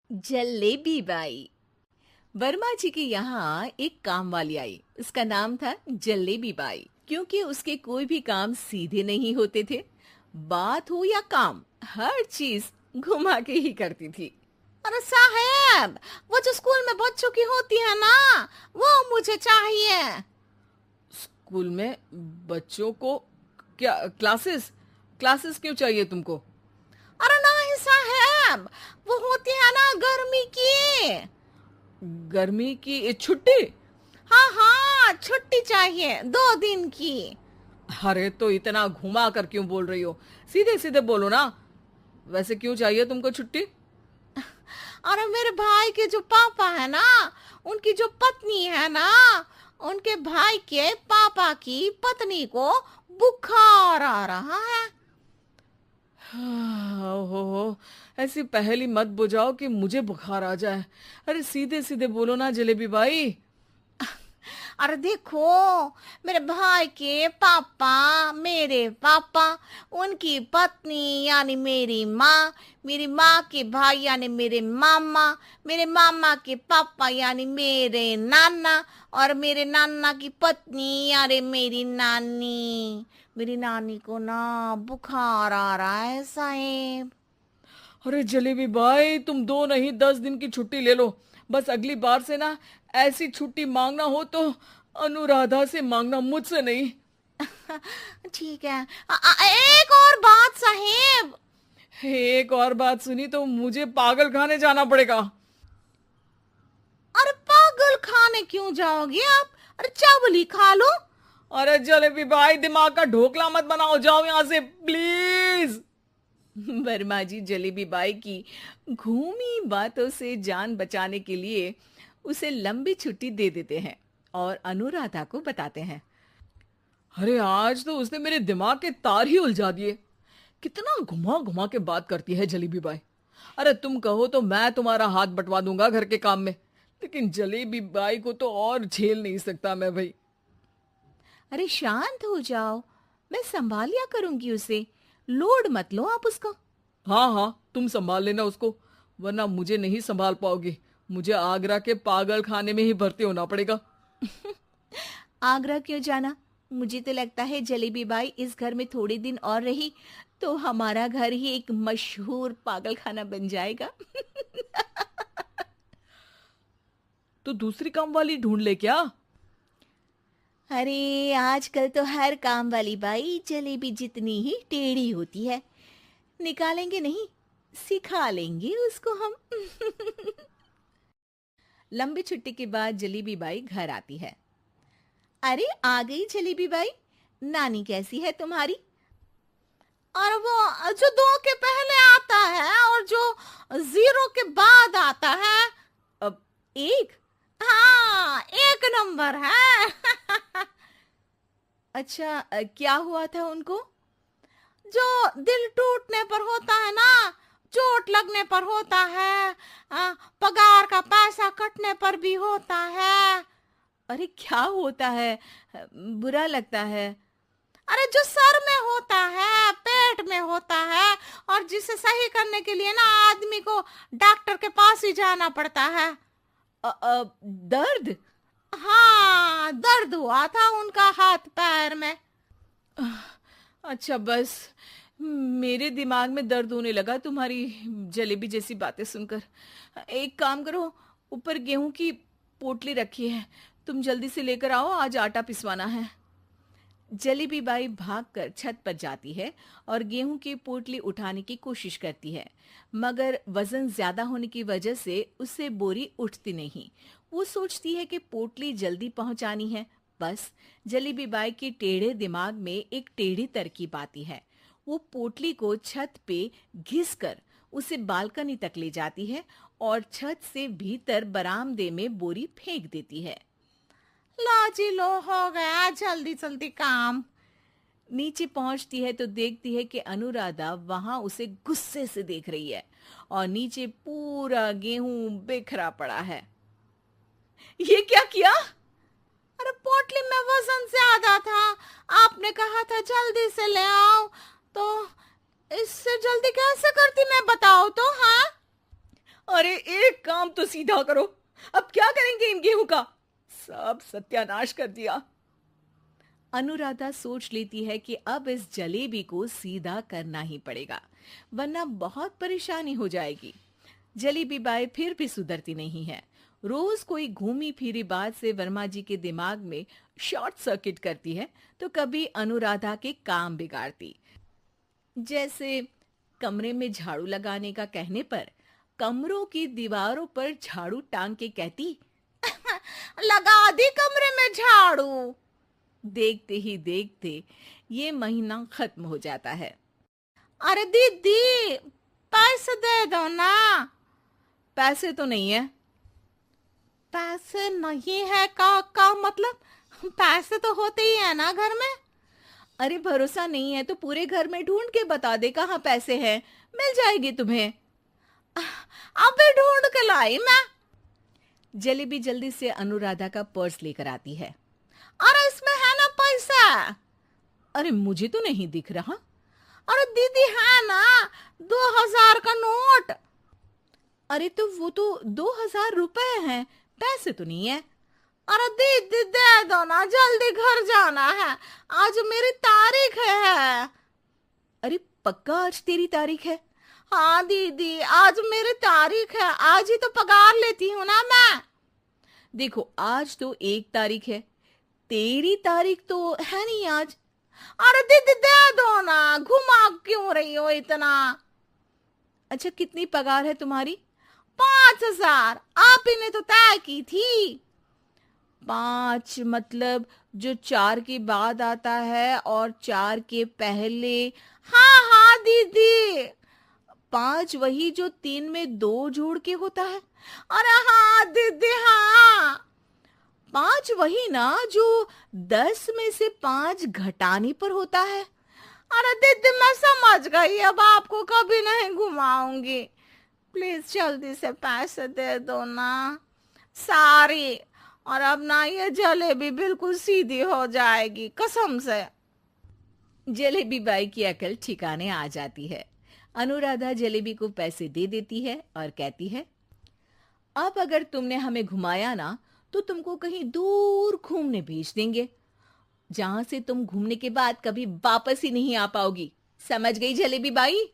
Jalebi by. Verma जी के यहाँ एक काम वाली आई। उसका नाम था जलेबी बाई, क्योंकि उसके कोई भी काम सीधे नहीं होते थे। बात हो या काम, हर चीज घुमा के ही करती थी। अरे साहब, वो जो स्कूल में बच्चों की होती है ना, वो मुझे चाहिए। स्कूल में बच्चों को क्या क्लासेस क्लासेस क्यों चाहिए तुमको? अरे नहीं साहब, वो होती है ना गर्मी की। गर्मी की छुट्टी? हाँ हाँ, छुट्टी चाहिए 2 दिन की। अरे तो इतना घुमा कर क्यों बोल रही हो? सीधे सीधे बोलो ना। वैसे क्यों चाहिए तुमको छुट्टी? अरे मेरे भाई के जो पापा है ना, उनकी जो पत्नी है ना, उनके भाई के पापा की पत्नी को बुखार आ रहा है। हो ऐसी पहेली मत बुझाओ कि मुझे बुखार आ जाए। अरे सीधे सीधे बोलो ना जलेबी भाई। अरे देखो, मेरे भाई के पापा, मेरे पापा, उनकी पत्नी यानी मेरी माँ के भाई यानी मेरे मामा के पापा यानी मेरे नाना, और मेरे नाना की पत्नी यानी मेरी नानी को ना बुखार आ रहा है साहेब। अरे जलेबी भाई, तुम 2 नहीं 10 दिन की छुट्टी ले लो। बस अगली बार से ना ऐसी छुट्टी मांगना हो तो अनुराधा से मांगना, मुझसे नहीं। ठीक है। एक और बात साहेब। एक और बात सुनी तो मुझे पागल खाने जाना पड़ेगा। अरे पागल खाने क्यों जाओगे आप? अरे चावल ही खा लो। अरे जलेबी भाई, दिमाग का ढोकला मत बनाओ, जाओ यहां से प्लीज। वर्मा जी जलेबी बाई की घूमी बातों से जान बचाने के लिए उसे लंबी छुट्टी दे देते हैं और अनुराधा को बताते हैं। अरे आज तो उसने मेरे दिमाग के तार ही उलझा दिए। कितना घुमा घुमा के बात करती है जलेबी बाई। अरे तुम कहो तो मैं तुम्हारा हाथ बंटवा दूंगा घर के काम में, लेकिन जलेबी बाई को तो और झेल नहीं सकता मैं भाई। अरे शांत हो जाओ, मैं संभाल लिया करूंगी उसे। लोड मत लो आप उसका। हाँ हाँ, तुम संभाल लेना उसको, वरना मुझे नहीं संभाल पाओगे। मुझे आगरा के पागल खाने में ही भर्ती होना पड़ेगा। आगरा क्यों जाना? मुझे तो लगता है जलेबी बाई इस घर में थोड़े दिन और रही तो हमारा घर ही एक मशहूर पागल खाना बन जाएगा। तो दूसरी काम वाली ढूंढ ले क्या? अरे आजकल तो हर काम वाली बाई जलेबी जितनी ही टेढ़ी होती है। निकालेंगे नहीं, सिखा लेंगे उसको हम। लंबी छुट्टी के बाद जलेबी बाई घर आती है। अरे आ गई जलेबी बाई, नानी कैसी है तुम्हारी? और वो जो 2 के पहले आता है और जो 0 के बाद आता है। अब एक। हाँ, 1 नंबर है। अच्छा, क्या हुआ था उनको? जो दिल टूटने पर होता है ना, चोट लगने पर होता है, पगार का पैसा कटने पर भी होता है। अरे क्या होता है? बुरा लगता है? अरे जो सर में होता है, पेट में होता है, और जिसे सही करने के लिए ना आदमी को डॉक्टर के पास ही जाना पड़ता है। दर्द? हाँ, दर्द हुआ था उनका हाथ पैर में। अच्छा बस, मेरे दिमाग में दर्द होने लगा तुम्हारी जलेबी जैसी बातें सुनकर। एक काम करो, ऊपर गेहूं की पोटली रखी है, तुम जल्दी से लेकर आओ, आज आटा पिसवाना है। जलेबी बाई भागकर छत पर जाती है और गेहूं की पोटली उठाने की कोशिश करती है, मगर वजन ज्यादा होने की वजह से उससे बोरी उठती नहीं। वो सोचती है कि पोटली जल्दी पहुंचानी है। बस जलेबी बाई के टेढ़े दिमाग में एक टेढ़ी तरकीब आती है। वो पोटली को छत पे घिसकर उसे बालकनी तक ले जाती है और छत से भीतर बरामदे में बोरी फेंक देती है। लो जी लो, हो गया जल्दी जल्दी काम। नीचे पहुंचती है तो देखती है कि अनुराधा वहां उसे गुस्से से देख रही है और नीचे पूरा गेहूं बिखरा पड़ा है। ये क्या किया? अरे पोटली में वजन ज्यादा था, आपने कहा था जल्दी से ले आओ, तो इससे जल्दी कैसे करती मैं बताओ तो। हाँ, अरे एक काम तो सीधा करो, अब क्या करेंगे इन गेहूं का? सब सत्यानाश कर दिया। अनुराधा सोच लेती है कि अब इस जलेबी को सीधा करना ही पड़ेगा, वरना बहुत परेशानी हो जाएगी। जलेबी बाई फिर भी सुधरती नहीं है। रोज कोई घूमी फिरी बात से वर्मा जी के दिमाग में शॉर्ट सर्किट करती है, तो कभी अनुराधा के काम बिगाड़ती। जैसे कमरे में झाड़ू लगाने का कहने पर कमरों की दीवारों पर झाड़ू टांग के कहती, लगा दी कमरे में झाड़ू। देखते ही देखते ये महीना खत्म हो जाता है। अरे दीदी, पैसे दे दो ना। पैसे तो नहीं है। पैसे नहीं है का मतलब? पैसे तो होते ही है ना घर में। अरे भरोसा नहीं है तो पूरे घर में ढूंढ के बता दे कहाँ पैसे हैं, मिल जाएगी तुम्हें। अबे ढूंढ के लाई मैं। जलेबी जल्दी से अनुराधा का पर्स लेकर आती है। अरे इसमें है ना पैसा? अरे मुझे तो नहीं दिख रहा। अरे दीदी है ना, 2000 का नोट। अरे तो वो तो 2000 रुपए हैं, पैसे तो नहीं है। अरे दीदी दे दो ना, जल्दी घर जाना है, आज मेरी तारीख है। अरे पक्का आज तेरी तारीख है? हाँ दीदी, आज मेरी तारीख है, आज ही तो पगार लेती हूँ ना मैं। देखो आज तो 1 तारीख है, तेरी तारीख तो है नहीं आज। अरे दीदी दे दो ना, घुमा क्यों रही हो इतना? अच्छा कितनी पगार है तुम्हारी? 5000, आप ही ने तो तय की थी। 5 मतलब जो 4 के बाद आता है और 4 के पहले। हाँ हाँ दीदी। 5 वही जो 3 में 2 जोड़ के होता है। अरे हाँ दीदी हाँ। 5 वही ना जो 10 में से 5 घटाने पर होता है। अरे दीदी मैं समझ गई, अब आपको कभी नहीं घुमाऊंगी। प्लीज जल्दी से पैसे दे दो ना, सारी। और अब ना ये जलेबी बिल्कुल सीधी हो जाएगी कसम से। जलेबी बाई की अकल ठिकाने आ जाती है। अनुराधा जलेबी को पैसे दे देती है और कहती है, अब अगर तुमने हमें घुमाया ना तो तुमको कहीं दूर घूमने भेज देंगे, जहां से तुम घूमने के बाद कभी वापस ही नहीं आ पाओगी। समझ गई जलेबी बाई?